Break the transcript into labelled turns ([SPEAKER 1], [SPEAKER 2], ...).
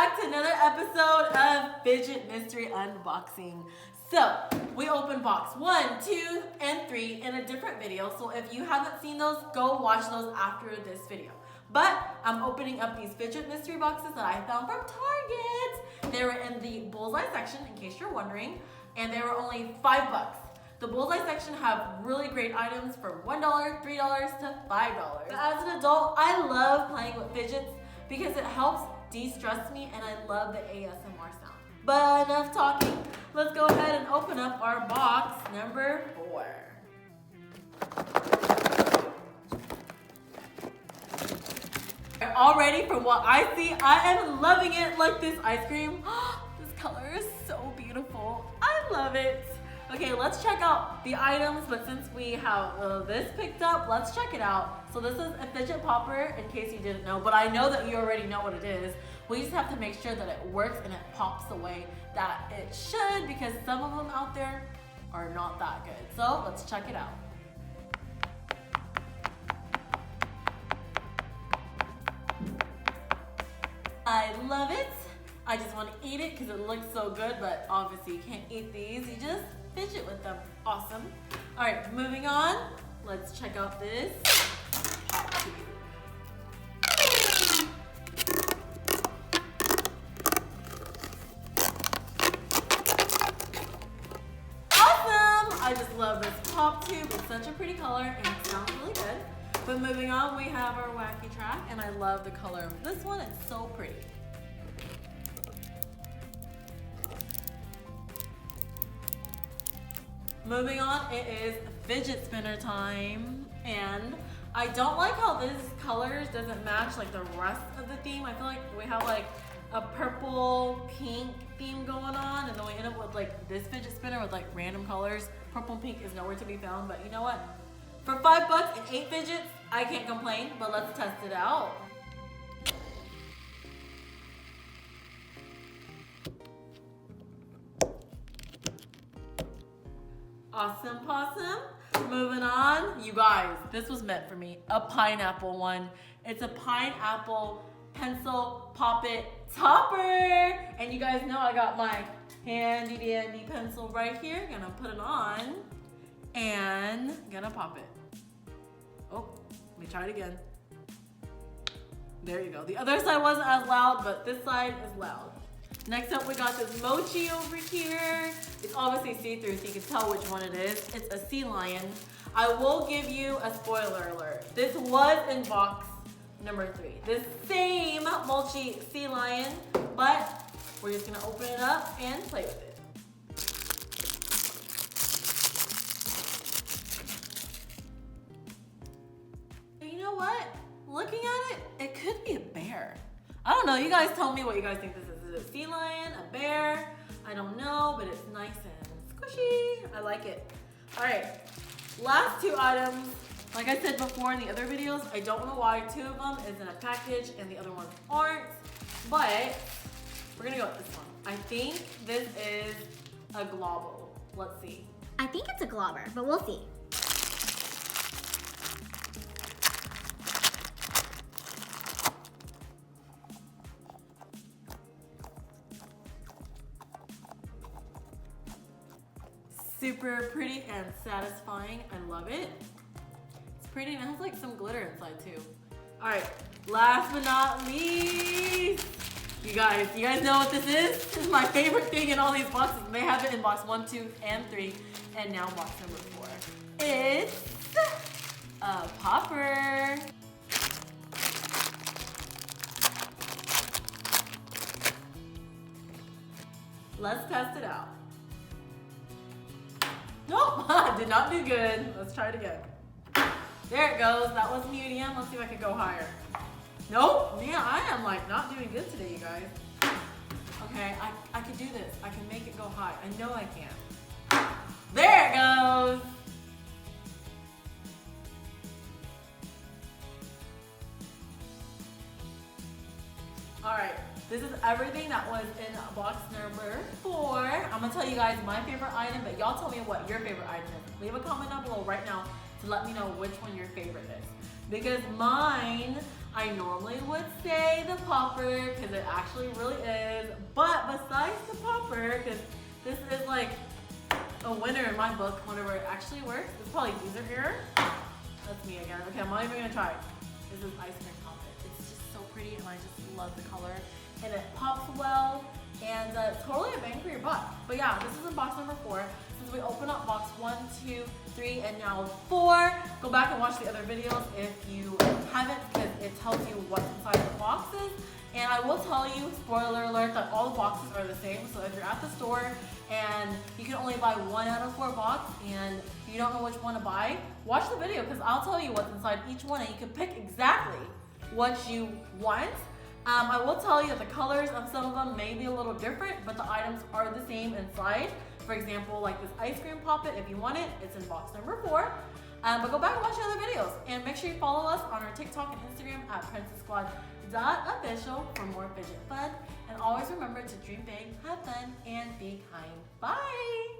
[SPEAKER 1] back to another episode of Fidget Mystery Unboxing. So, we opened box 1, 2, and 3 in a different video. So if you haven't seen those, go watch those after this video. But I'm opening up these Fidget Mystery boxes that I found from Target. They were in the bullseye section, in case you're wondering, and they were only $5. The bullseye section have really great items from $1, $3 to $5. But as an adult, I love playing with fidgets because it helps de-stress me and I love the ASMR sound. But enough talking. Let's go ahead and open up our box number 4. Already from what I see, I am loving it. Like this ice cream. This color is so beautiful. I love it. Okay, let's check out the items, but since we have this picked up, let's check it out. So this is a fidget popper, in case you didn't know, but I know that you already know what it is. We just have to make sure that it works and it pops the way that it should, because some of them out there are not that good. So let's check it out. I love it. I just want to eat it because it looks so good, but obviously you can't eat these. You just fidget with them. Awesome. All right, moving on. Let's check out this pop tube. Awesome! I just love this pop tube. It's such a pretty color and it sounds really good. But moving on, we have our wacky track, and I love the color of this one. It's so pretty. Moving on, it is fidget spinner time, and I don't like how this colors doesn't match like the rest of the theme. I feel like we have like a purple pink theme going on, and then we end up with like this fidget spinner with like random colors. Purple and pink is nowhere to be found, but you know what? For $5 and 8 fidgets, I can't complain, but let's test it out. Awesome possum. Moving on. You guys, this was meant for me. A pineapple one. It's a pineapple pencil pop-it topper. And you guys know I got my handy dandy pencil right here. Gonna put it on and gonna pop it. Oh, let me try it again. There you go. The other side wasn't as loud, but this side is loud. Next up, we got this mochi over here. It's obviously see-through, so you can tell which one it is. It's a sea lion. I will give you a spoiler alert. This was in box number 3. This same mochi sea lion, but we're just gonna open it up and play with it. You know what? Looking at it, it could be a bear. I don't know, you guys tell me what you guys think this is. Is it a sea lion, a bear? I don't know, but it's nice and squishy. I like it. All right, last 2 items. Like I said before in the other videos, I don't know why 2 of them is in a package and the other ones aren't, but we're gonna go with this one. I think this is a globble. Let's see.
[SPEAKER 2] I think it's a globber, but we'll see.
[SPEAKER 1] Super pretty and satisfying. I love it. It's pretty and it has like some glitter inside too. All right, last but not least, you guys know what this is? This is my favorite thing in all these boxes. They have it in box 1, 2, and 3, and now box number 4. It's a popper. Let's test it out. Nope, did not do good. Let's try it again. There it goes. That was medium. Let's see if I can go higher. Nope. Yeah, I am like not doing good today, you guys. Okay, I can do this. I can make it go high. I know I can. There it goes. All right. This is everything that was in box number 4. I'm gonna tell you guys my favorite item, but y'all tell me what your favorite item is. Leave a comment down below right now to let me know which one your favorite is. Because mine I normally would say the popper because it actually really is, but besides the popper, because this is like a winner in my book whenever it actually works, it's probably user error. That's me again. Okay, I'm not even gonna try. This is ice cream poppet. It's just so pretty and I just love the color. And it pops well and totally a bang for your buck. But yeah, this is in box number 4. Since we open up box 1, 2, 3, and now 4, go back and watch the other videos if you haven't because it tells you what's inside the boxes. And I will tell you, spoiler alert, that all the boxes are the same. So if you're at the store and you can only buy 1 out of 4 box and you don't know which one to buy, watch the video because I'll tell you what's inside each one and you can pick exactly what you want. I will tell you that the colors of some of them may be a little different, but the items are the same inside. For example, like this ice cream poppet, if you want it, it's in box number 4. But go back and watch the other videos. And make sure you follow us on our TikTok and Instagram at PrincessSquad.Official for more fidget fun. And always remember to dream big, have fun, and be kind. Bye!